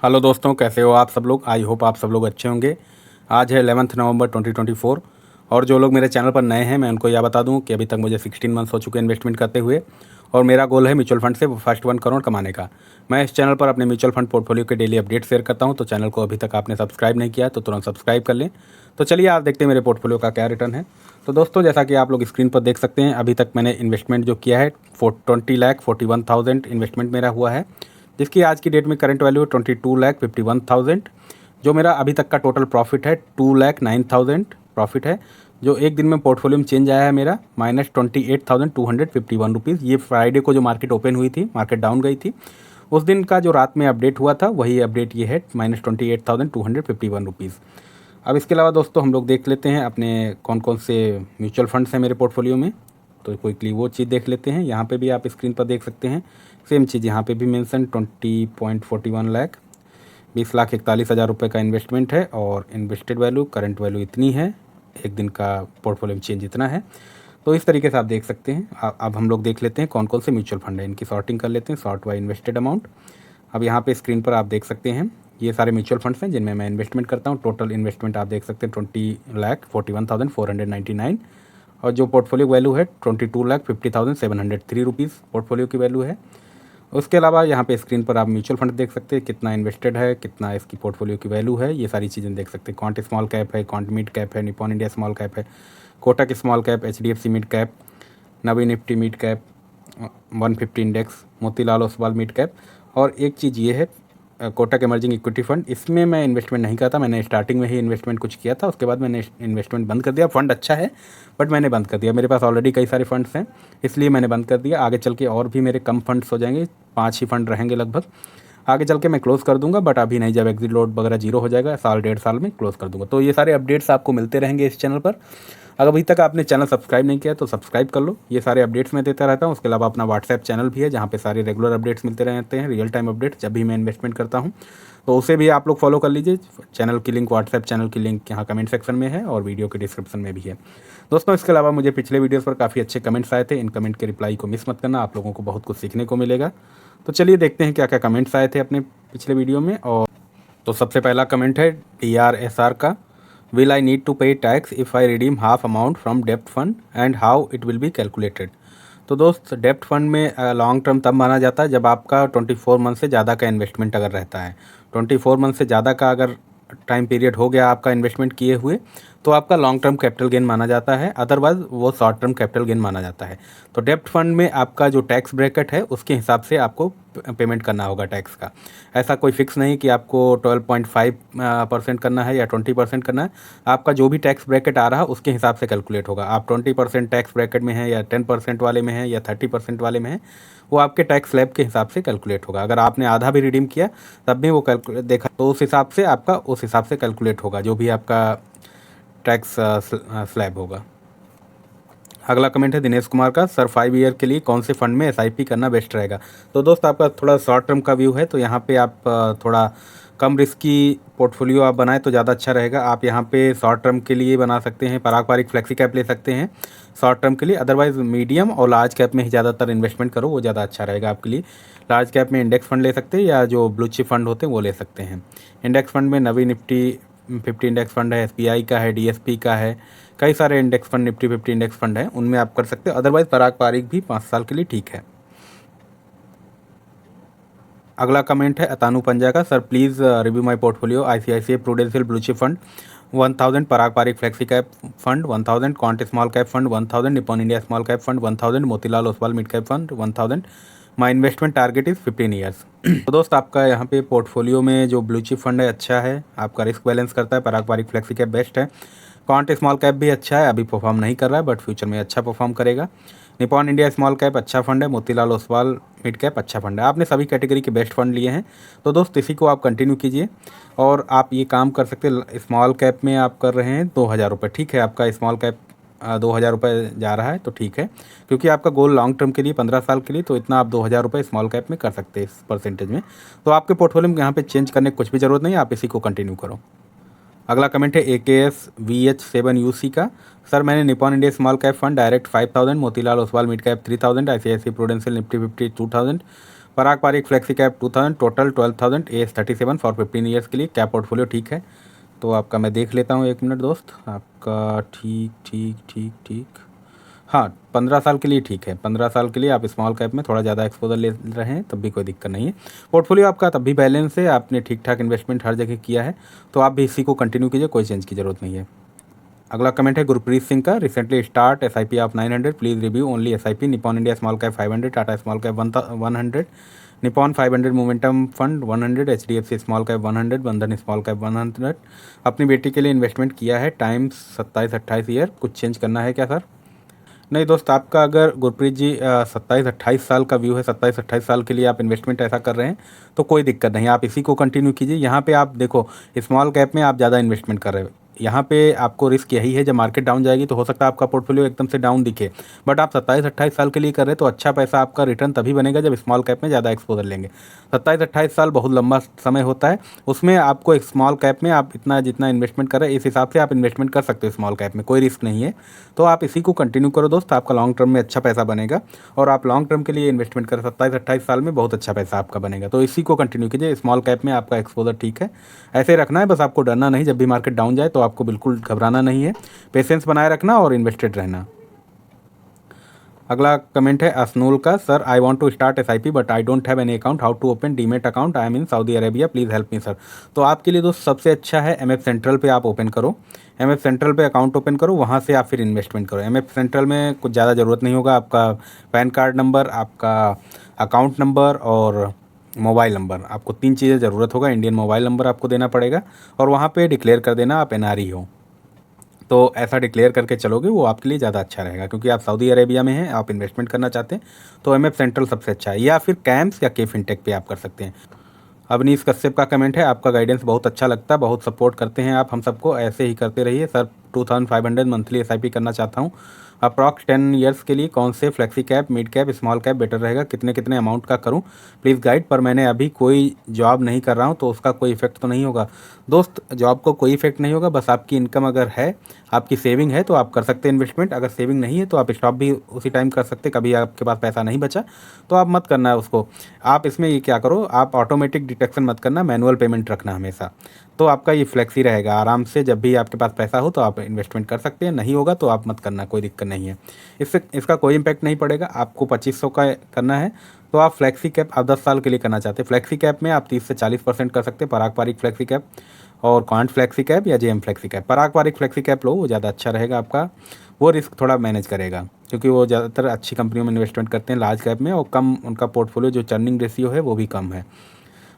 Hello दोस्तों, कैसे हो आप सब लोग। आई होप आप सब लोग अच्छे होंगे। आज है 11 नवंबर 2024 और जो लोग मेरे चैनल पर नए हैं मैं उनको यह बता दूं कि अभी तक मुझे 16 मंथ्स हो चुके हैं इन्वेस्टमेंट करते हुए और मेरा गोल है म्यूचुअल फंड से फर्स्ट 1 करोड़ कमाने का। मैं इस चैनल पर अपने म्यूचुअल फंड पोर्टफोलियो के डेली अपडेट शेयर करता हूं, तो चैनल को अभी तक आपने सब्सक्राइब नहीं किया तो तुरंत सब्सक्राइब कर लें। तो चलिए आप देखते हैं मेरे पोर्टफोलियो का क्या रिटर्न है। तो दोस्तों, जैसा कि आप लोग स्क्रीन पर देख सकते हैं, अभी तक मैंने इन्वेस्टमेंट जो किया है 20,41,000 इन्वेस्टमेंट मेरा हुआ है, जिसकी आज की डेट में करंट वैल्यू 22,51,000। जो मेरा अभी तक का टोटल प्रॉफिट है 2,09,000 प्रॉफिट है। जो एक दिन में पोर्टफोलियो में चेंज आया है मेरा -28,251 रुपीज़। ये फ्राइडे को जो मार्केट ओपन हुई थी, मार्केट डाउन गई थी, उस दिन का जो रात में अपडेट हुआ था वही अपडेट ये है -28,251 रुपीज़। अब इसके अलावा दोस्तों हम लोग देख लेते हैं अपने कौन कौन से म्यूचुअल फंड्स हैं मेरे पोर्टफोलियो में। तो क्विकली वो चीज़ देख लेते हैं। यहाँ पे भी आप स्क्रीन पर देख सकते हैं सेम चीज़ यहाँ पे भी मेंशन 20.41 लाख 20,41,000 रुपये का इन्वेस्टमेंट है और इन्वेस्टेड वैल्यू करंट वैल्यू इतनी है, एक दिन का पोर्टफोलियो में चेंज इतना है। तो इस तरीके से आप देख सकते हैं। अब हम लोग देख लेते हैं कौन कौन से म्यूचुअल फंड है, इनकी सॉर्टिंग कर लेते हैं, सॉर्ट बाय इन्वेस्टेड अमाउंट। अब यहाँ पे स्क्रीन पर आप देख सकते हैं ये सारे म्यूचुअल फंड्स हैं जिनमें मैं इन्वेस्टमेंट करता हूँ। टोटल इन्वेस्टमेंट आप देख सकते हैं 20,41,499 और जो पोर्टफोलियो वैल्यू है 22,50,703 रुपीज़ पोर्टफोलियो की वैल्यू है। उसके अलावा यहाँ पे स्क्रीन पर आप म्यूचुअल फंड देख सकते हैं, कितना इन्वेस्टेड है, कितना इसकी पोर्टफोलियो की वैल्यू है, ये सारी चीज़ें देख सकते हैं। क्वांट स्मॉल कैप है, क्वांट मिड कैप है, निपॉन इंडिया स्मॉल कैप है, Kotak small cap, HDFC mid cap, Navi Nifty mid cap, 150 index, Motilal Oswal mid cap. और एक चीज़ ये है कोटक इमर्जिंग इक्विटी फंड, इसमें मैं इन्वेस्टमेंट नहीं करता। मैंने स्टार्टिंग में ही इन्वेस्टमेंट कुछ किया था, उसके बाद मैंने इन्वेस्टमेंट बंद कर दिया। फंड अच्छा है बट मैंने बंद कर दिया, मेरे पास ऑलरेडी कई सारे फंड्स हैं इसलिए मैंने बंद कर दिया। आगे चल के और भी मेरे कम फंड्स हो जाएंगे, 5 ही फंड रहेंगे लगभग। आगे चल के मैं क्लोज़ कर दूंगा, बट अभी नहीं। जब एग्जिट लोड वगैरह जीरो हो जाएगा, साल 1.5 साल में क्लोज़ कर दूंगा। तो ये सारे अपडेट्स आपको मिलते रहेंगे इस चैनल पर। अगर अभी तक आपने चैनल सब्सक्राइब नहीं किया तो सब्सक्राइब कर लो, ये सारे अपडेट्स मैं देता रहता हूँ। उसके अलावा अपना व्हाट्सएप चैनल भी है जहाँ पे सारे रेगुलर अपडेट्स मिलते रहते हैं, रियल टाइम अपडेट जब भी मैं इन्वेस्टमेंट करता हूँ, तो उसे भी आप लोग फॉलो कर लीजिए। चैनल की लिंक, व्हाट्सएप चैनल की लिंक यहाँ कमेंट सेक्शन में है और वीडियो के डिस्क्रिप्शन में भी है दोस्तों। इसके अलावा मुझे पिछले वीडियोज़ पर काफ़ी अच्छे कमेंट्स आए थे, इन कमेंट के रिप्लाई को मिस मत करना, आप लोगों को बहुत कुछ सीखने को मिलेगा। तो चलिए देखते हैं क्या क्या कमेंट्स आए थे अपने पिछले वीडियो में। और तो सबसे पहला कमेंट है DRSR का, will I need to pay tax if I redeem half amount from डेप्ट fund and how it will be calculated. तो दोस्त, डेप्ट फंड में लॉन्ग टर्म तब माना जाता है जब आपका 24 मंथ से ज़्यादा का इन्वेस्टमेंट अगर रहता है। 24 मंथ से ज़्यादा का अगर टाइम पीरियड हो गया आपका इन्वेस्टमेंट किए हुए, तो आपका लॉन्ग टर्म कैपिटल गेन माना जाता है, अदरवाइज वो शॉर्ट टर्म कैपिटल गेन माना जाता है। तो डेप्ट फंड में आपका जो टैक्स ब्रैकेट है उसके हिसाब से आपको पेमेंट करना होगा टैक्स का। ऐसा कोई फिक्स नहीं कि आपको 12.5% करना है या 20% करना है। आपका जो भी टैक्स ब्रैकेट आ रहा है उसके हिसाब से कैलकुलेट होगा। आप 20% टैक्स ब्रैकेट में है या 10% वाले में है या 30% वाले में है, वो आपके टैक्स स्लैब के हिसाब से कैलकुलेट होगा। अगर आपने आधा भी रिडीम किया तब भी वो कैलकुलेट देखा तो उस हिसाब से आपका उस हिसाब से कैलकुलेट होगा जो भी आपका टैक्स स्लैब होगा। अगला कमेंट है दिनेश कुमार का, सर 5 ईयर के लिए कौन से फंड में SIP करना बेस्ट रहेगा। तो दोस्त, आपका थोड़ा शॉर्ट टर्म का व्यू है तो यहाँ पे आप थोड़ा कम रिस्की पोर्टफोलियो आप बनाएं तो ज़्यादा अच्छा रहेगा। आप यहाँ पे शॉर्ट टर्म के लिए बना सकते हैं, पारंपरिक फ्लेक्सी कैप ले सकते हैं शॉर्ट टर्म के लिए। अदरवाइज मीडियम और लार्ज कैप में ही ज़्यादातर इन्वेस्टमेंट करो, वो ज़्यादा अच्छा रहेगा आपके लिए। लार्ज कैप में इंडेक्स फंड ले सकते हैं या जो ब्लू चिप फंड होते हैं वो ले सकते हैं। इंडेक्स फंड में नवी निफ्टी 50 इंडेक्स फंड है, SBI का है, DSP का है, कई सारे index fund, Nifty 50 index fund है, उनमें आप कर सकते हो। अदरवाइज पारंपरिक भी 5 साल के लिए ठीक है। अगला कमेंट है अतानु पंजा का, sir please review my portfolio ICICI prudential blue chip fund 1000, पारंपरिक flexi cap fund 1000, quant small cap fund 1000, Nippon India small cap fund 1000, Motilal Oswal mid cap fund 1000। My investment target is 15 years. तो दोस्त, आपका यहाँ पे portfolio में जो blue chip fund है अच्छा है, आपका रिस्क बैलेंस करता है। पारंपरिक फ्लेक्सी कैप बेस्ट है, क्वांट स्मॉल कैप भी अच्छा है, अभी परफॉर्म नहीं कर रहा है बट फ्यूचर में अच्छा परफॉर्म करेगा। निपॉन इंडिया स्मॉल कैप अच्छा फंड है, मोतीलाल ओसवाल मिड कैप अच्छा फंड है। आपने सभी कैटेगरी के बेस्ट फंड लिए हैं तो दोस्त इसी को आप कंटिन्यू कीजिए। और आप ये काम कर सकते हैं, स्मॉल कैप में आप कर रहे हैं 2,000 रुपये, ठीक है, आपका स्मॉल कैप 2,000 रुपये जा रहा है तो ठीक है, क्योंकि आपका गोल लॉन्ग टर्म के लिए 15 साल के लिए, तो इतना आप 2,000 रुपये स्मॉल कैप में कर सकते हैं इस परसेंटेज में। तो आपके पोर्टफोलियो में यहाँ पे चेंज करने की कुछ भी ज़रूरत नहीं है, आप इसी को कंटिन्यू करो। अगला कमेंट है AKS VH7UC का, सर मैंने Nippon India small cap fund direct 5000, Motilal Oswal mid cap 3000, ICICI Prudential Nifty 50 2000, Parag Parikh flexi cap 2000, total 12,000, age 37 for 15 years के लिए। क्या पोर्टफोलियो ठीक है? तो आपका मैं देख लेता हूँ, 1 मिनट दोस्त। आपका ठीक ठीक ठीक ठीक, हाँ 15 साल के लिए ठीक है। 15 साल के लिए आप स्मॉल कैप में थोड़ा ज़्यादा एक्सपोजर ले रहे हैं, तब भी कोई दिक्कत नहीं है। पोर्टफोलियो आपका तब भी बैलेंस है, आपने ठीक ठाक इन्वेस्टमेंट हर जगह किया है, तो आप भी इसी को कंटिन्यू कीजिए, कोई चेंज की ज़रूरत नहीं है। अगला कमेंट है गुरप्रीत सिंह का, recently start SIP of 900, please review only SIP। Nippon India small cap 500, Tata small cap 100, Nippon 500 momentum fund 100, HDFC small cap 100, बंधन स्मॉल कैप 100। अपनी बेटी के लिए इन्वेस्टमेंट किया है, टाइम 27-28 ईयर। कुछ चेंज करना है क्या सर? नहीं दोस्त, आपका अगर गुरप्रीत जी 27-28 साल का व्यू है, 27-28 साल के लिए आप इन्वेस्टमेंट ऐसा कर रहे हैं, तो कोई दिक्कत नहीं, आप इसी को कंटिन्यू कीजिए। यहाँ पे आप देखो, स्मॉल कैप में आप ज़्यादा इन्वेस्टमेंट कर रहे हो, यहाँ पे आपको रिस्क यही है, जब मार्केट डाउन जाएगी तो हो सकता है आपका पोर्टफोलियो एकदम से डाउन दिखे, बट आप 27-28 साल के लिए कर रहे हैं तो अच्छा पैसा आपका रिटर्न तभी बनेगा जब स्मॉल कैप में ज़्यादा एक्सपोजर लेंगे। 27-28 साल बहुत लंबा समय होता है, उसमें आपको एक स्मॉल कैप में आप इतना जितना इन्वेस्टमेंट कर रहे हैं, इस हिसाब से आप इन्वेस्टमेंट कर सकते हो स्मॉल कैप में, कोई रिस्क नहीं है। तो आप इसी को कंटिन्यू करो दोस्त, आपका लॉन्ग टर्म में अच्छा पैसा बनेगा, और आप लॉन्ग टर्म के लिए इन्वेस्टमेंट करें 27-28 साल में बहुत अच्छा पैसा आपका बनेगा, तो इसी को कंटिन्यू कीजिए। स्मॉल कैप में आपका एक्सपोजर ठीक है, ऐसे रखना है, बस आपको डरना नहीं, जब भी मार्केट डाउन जाए तो आपको बिल्कुल घबराना नहीं है, पेशेंस बनाए रखना और इन्वेस्टेड रहना। अगला कमेंट है असनूल का, sir I want to start SIP but I don't have any account, how to open demat account, I am in Saudi Arabia, please help me sir. तो आपके लिए दोस्त सबसे अच्छा है MF सेंट्रल पे आप ओपन करो, MF सेंट्रल पे अकाउंट ओपन करो, वहाँ से आप फिर इन्वेस्टमेंट करो। MF सेंट्रल में कुछ ज़्यादा ज़रूरत नहीं होगा, आपका पैन कार्ड नंबर, आपका अकाउंट नंबर और मोबाइल नंबर, आपको 3 चीज़ें ज़रूरत होगा। इंडियन मोबाइल नंबर आपको देना पड़ेगा, और वहाँ पे डिक्लेयर कर देना आप NRE हो, तो ऐसा डिक्लेयर करके चलोगे वो आपके लिए ज़्यादा अच्छा रहेगा, क्योंकि आप सऊदी अरेबिया में हैं, आप इन्वेस्टमेंट करना चाहते हैं, तो MF सेंट्रल सबसे अच्छा है, या फिर कैम्स या के फिनटेक पे आप कर सकते हैं। अवनीश कश्यप का कमेंट है, आपका गाइडेंस बहुत अच्छा लगता है, बहुत सपोर्ट करते हैं आप हम सबको, ऐसे ही करते रहिए सर। 2500 मंथली SIP करना चाहता हूँ, अप्रॉक्स 10 ईयर्स के लिए, कौन से flexi cap, mid cap, small cap better रहेगा, कितने कितने अमाउंट का करूँ प्लीज़ गाइड। पर मैंने अभी कोई जॉब नहीं कर रहा हूँ, तो उसका कोई इफेक्ट तो नहीं होगा? दोस्त, जॉब को कोई इफेक्ट नहीं होगा, बस आपकी इनकम अगर है, आपकी सेविंग है तो आप कर सकते हैं इन्वेस्टमेंट, अगर सेविंग नहीं है तो आप स्टॉप भी उसी टाइम कर सकते हैं। कभी आपके पास पैसा नहीं बचा तो आप मत करना है उसको, आप इसमें ये क्या करो, आप ऑटोमेटिक डिडक्शन मत करना, मैनुअल पेमेंट रखना हमेशा, तो आपका ये फ्लेक्सी रहेगा। आराम से जब भी आपके पास पैसा हो तो आप इन्वेस्टमेंट कर सकते हैं, नहीं होगा तो आप मत करना, कोई दिक्कत नहीं है, इससे इसका कोई इम्पैक्ट नहीं पड़ेगा। आपको 2500 का करना है तो आप फ्लेक्सी कैप आप 10 साल के लिए करना चाहते हैं, फ्लेक्सी कैप में आप 30 से 40% कर सकते हैं, पराग पारिक फ्लेक्सी कैप और क्वांट फ्लेक्सी कैप या JM फ्लेक्सी कैप। पराग पारिक फ्लेक्सी कैप लो, वो ज़्यादा अच्छा रहेगा आपका, वो रिस्क थोड़ा मैनेज करेगा, क्योंकि वो ज़्यादातर अच्छी कंपनियों में इन्वेस्टमेंट करते हैं लार्ज कैप में, और कम उनका पोर्टफोलियो जो चर्निंग रेशियो है वो भी कम है।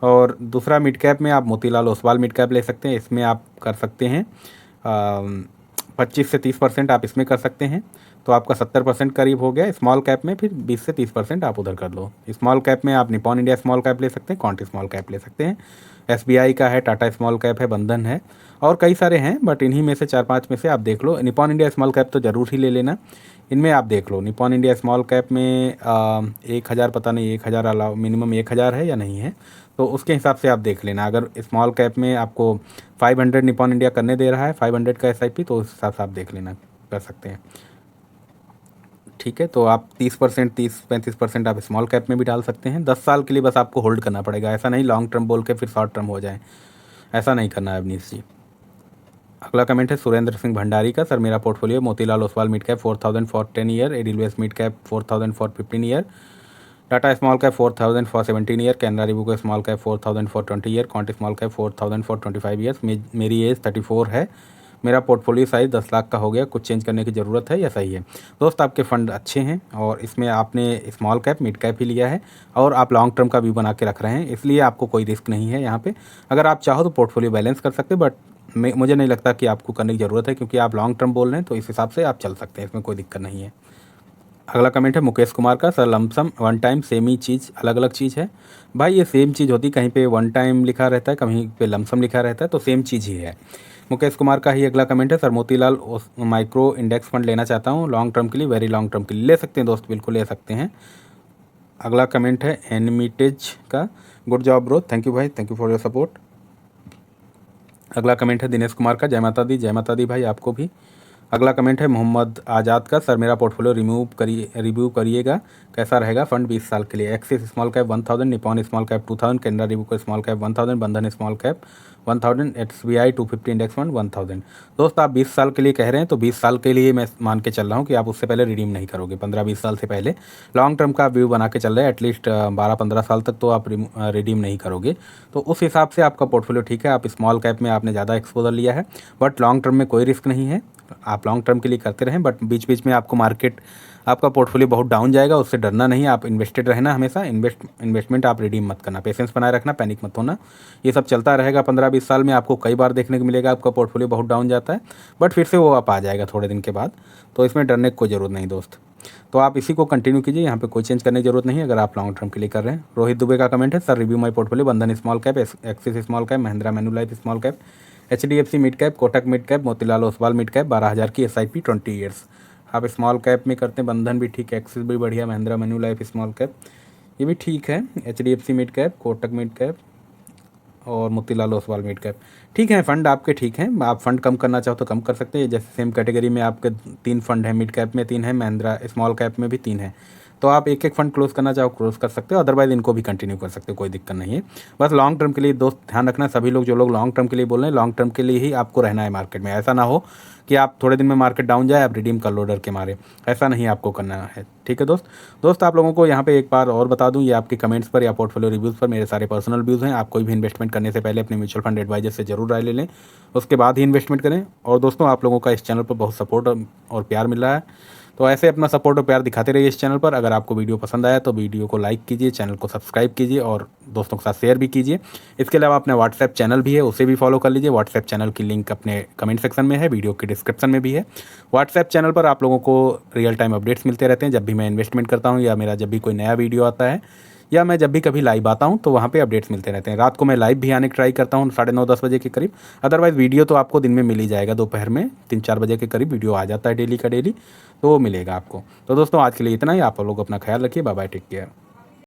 और दूसरा मिड कैप में आप मोतीलाल ओसवाल मिड कैप ले सकते हैं, इसमें आप कर सकते हैं 25 से 30% आप इसमें कर सकते हैं, तो आपका 70% करीब हो गया। स्मॉल कैप में फिर 20 से 30% आप उधर कर लो। स्मॉल कैप में आप निपॉन इंडिया स्मॉल कैप ले सकते हैं, क्वांट स्मॉल कैप ले सकते हैं, SBI का है, टाटा स्मॉल कैप है, बंधन है, और कई सारे हैं, बट इन्हीं में से 4-5 में से आप देख लो। निपॉन इंडिया स्मॉल कैप तो ज़रूर ही ले लेना, इनमें आप देख लो। निपॉन इंडिया स्मॉल कैप में 1000, पता नहीं 1000 अलाउ मिनिमम 1000 है या नहीं है, तो उसके हिसाब से आप देख लेना। अगर स्मॉल कैप में आपको 500 निपॉन इंडिया करने दे रहा है, 500 का SIP, तो उस हिसाब से आप देख लेना, कर सकते हैं, ठीक है। तो आप 30%, 30-35% आप स्मॉल कैप में भी डाल सकते हैं। 10 साल के लिए बस आपको होल्ड करना पड़ेगा, ऐसा नहीं लॉन्ग टर्म बोल के फिर शॉर्ट टर्म हो जाए, ऐसा नहीं करना है अवनीश जी। अगला कमेंट है सुरेंद्र सिंह भंडारी का, सर मेरा portfolio Motilal Oswal mid cap 4000 for 10 year, Edelweiss mid cap 4000 for 15 year, Tata small cap 4000 for 17 year, Canara रिवो small cap 4000 for 20 year, Quant small cap 4000 for 25 years. मेरी एज 34 है, मेरा पोर्टफोलियो साइज़ 10 लाख का हो गया, कुछ चेंज करने की ज़रूरत है या सही है? दोस्त, आपके फ़ंड अच्छे हैं, और इसमें आपने स्मॉल कैप मिड कैप ही लिया है, और आप लॉन्ग टर्म का व्यू बना के रख रहे हैं, इसलिए आपको कोई रिस्क नहीं है यहाँ पे। अगर आप चाहो तो पोर्टफोलियो बैलेंस कर सकते हैं, बट मुझे नहीं लगता कि आपको करने की ज़रूरत है, क्योंकि आप लॉन्ग टर्म बोल रहे हैं, तो इस हिसाब से आप चल सकते हैं, इसमें कोई दिक्कत नहीं है। अगला कमेंट है मुकेश कुमार का, sir lump sum one time same ही चीज़ अलग अलग चीज़ है। भाई ये सेम चीज़ होती, कहीं पे वन टाइम लिखा रहता है, कहीं पे लमसम लिखा रहता है, तो सेम चीज़ ही है। मुकेश कुमार का ही अगला कमेंट है, sir Motilal micro index fund लेना चाहता हूँ लॉन्ग टर्म के लिए, वेरी लॉन्ग टर्म के लिए। ले सकते हैं दोस्त, बिल्कुल ले सकते हैं। अगला कमेंट है एनमीटेज का, good job bro, thank you भाई, thank you for your support. अगला कमेंट है दिनेश कुमार का, जय माता दी, जय माता दी भाई आपको भी। अगला कमेंट है मोहम्मद आज़ाद का, सर मेरा पोर्टफोलियो रिव्यू करिएगा, कैसा रहेगा फंड 20 साल के लिए। Axis small cap 1000, Nippon small cap 2000, Canara रिवोको small cap 1000, Bandhan small cap 1000, SBI 250 index fund 1000। दोस्त आप 20 साल के लिए कह रहे हैं तो 20 साल के लिए मैं मान के चल रहा हूँ कि आप उससे पहले रिडीम नहीं करोगे। 15-20 साल से पहले लॉन्ग टर्म का व्यू बना के चल रहे हैं, एटलीस्ट 12-15 साल तक तो आप रिडीम नहीं करोगे। तो उस हिसाब से आपका पोर्टफोलियो ठीक है। आप स्मॉल कैप में आपने ज़्यादा एक्सपोजर लिया है, बट लॉन्ग टर्म में कोई रिस्क नहीं है। आप लॉन्ग टर्म के लिए करते रहें, बट बीच बीच में आपको मार्केट आपका पोर्टफोलियो बहुत डाउन जाएगा, उससे डरना नहीं। आप इन्वेस्टेड रहना हमेशा, इन्वेस्टमेंट आप रिडीम मत करना, पेशेंस बनाए रखना, पैनिक मत होना। ये सब चलता रहेगा 15-20 साल में। आपको कई बार देखने को मिलेगा आपका पोर्टफोलियो बहुत डाउन जाता है, बट फिर से वो अप आ जाएगा थोड़े दिन के बाद। तो इसमें डरने की कोई ज़रूरत नहीं दोस्त। तो आप इसी को कंटिन्यू कीजिए, यहाँ पे कोई चेंज करने की जरूरत नहीं है अगर आप लॉन्ग टर्म के लिए कर रहे हैं। रोहित दुबे का कमेंट है, sir review my portfolio Bandhan small cap, Axis small cap, Mahindra Manulife small cap, HDFC mid cap, Kotak mid cap, Motilal Oswal mid cap, 12,000 की SIP 20 ईयर्स। आप स्मॉल कैप में करते हैं, बंधन भी ठीक है, एक्सिस भी बढ़िया, महिंद्रा मैन्युलाइफ स्मॉल कैप ये भी ठीक है, HDFC mid cap, Kotak mid cap और मोतीलाल ओसवाल मिड कैप ठीक है। फंड आपके ठीक हैं, आप फंड कम करना चाहो तो कम कर सकते हैं। जैसे सेम कैटेगरी में आपके 3 फंड हैं, मिड कैप में 3 है, महिंद्रा स्मॉल कैप में भी 3 है, तो आप एक एक फंड क्लोज करना चाहो क्लोज कर सकते हो, अदरवाइज इनको भी कंटिन्यू कर सकते हो, कोई दिक्कत नहीं है। बस लॉन्ग टर्म के लिए दोस्त ध्यान रखना, सभी लोग जो लोग लॉन्ग टर्म के लिए बोल रहे हैं, लॉन्ग टर्म के लिए ही आपको रहना है मार्केट में। ऐसा ना हो कि आप थोड़े दिन में मार्केट डाउन जाए आप रिडीम कर लो डर के मारे, ऐसा नहीं आपको करना है, ठीक है दोस्त। आप लोगों को यहाँ पे एक बार और बता दूँ, ये आपके कमेंट्स पर या पोर्टफोलियो रिव्यूज़ पर मेरे सारे पर्सनल व्यूज़ हैं। आप कोई भी इन्वेस्टमेंट करने से पहले अपने म्यूचुअल फंड एडवाइजर से जरूर राय ले लें, उसके बाद ही इन्वेस्टमेंट करें। और दोस्तों आप लोगों का इस चैनल पर बहुत सपोर्ट और प्यार मिल रहा है, तो ऐसे अपना सपोर्ट और प्यार दिखाते रहिए इस चैनल पर। अगर आपको वीडियो पसंद आया तो वीडियो को लाइक कीजिए, चैनल को सब्सक्राइब कीजिए और दोस्तों के साथ शेयर भी कीजिए। इसके अलावा अपना व्हाट्सएप चैनल भी है, उसे भी फॉलो कर लीजिए। व्हाट्सएप चैनल की लिंक अपने कमेंट सेक्शन में है, वीडियो के डिस्क्रिप्शन में भी है। व्हाट्सएप चैनल पर आप लोगों को रियल टाइम अपडेट्स मिलते रहते हैं, जब भी मैं इन्वेस्टमेंट करता हूँ या मेरा जब भी कोई नया वीडियो आता है या मैं जब भी कभी लाइव आता हूँ तो वहाँ पे अपडेट्स मिलते रहते हैं। रात को मैं लाइव भी आने की ट्राई करता हूँ 9:30-10 बजे के करीब, अदरवाइज़ वीडियो तो आपको दिन में मिल ही जाएगा, दोपहर में 3-4 बजे के करीब वीडियो आ जाता है डेली का डेली, तो वो मिलेगा आपको। तो दोस्तों आज के लिए इतना ही, आप लोग अपना ख्याल रखिए, बाय बाय, टेक केयर।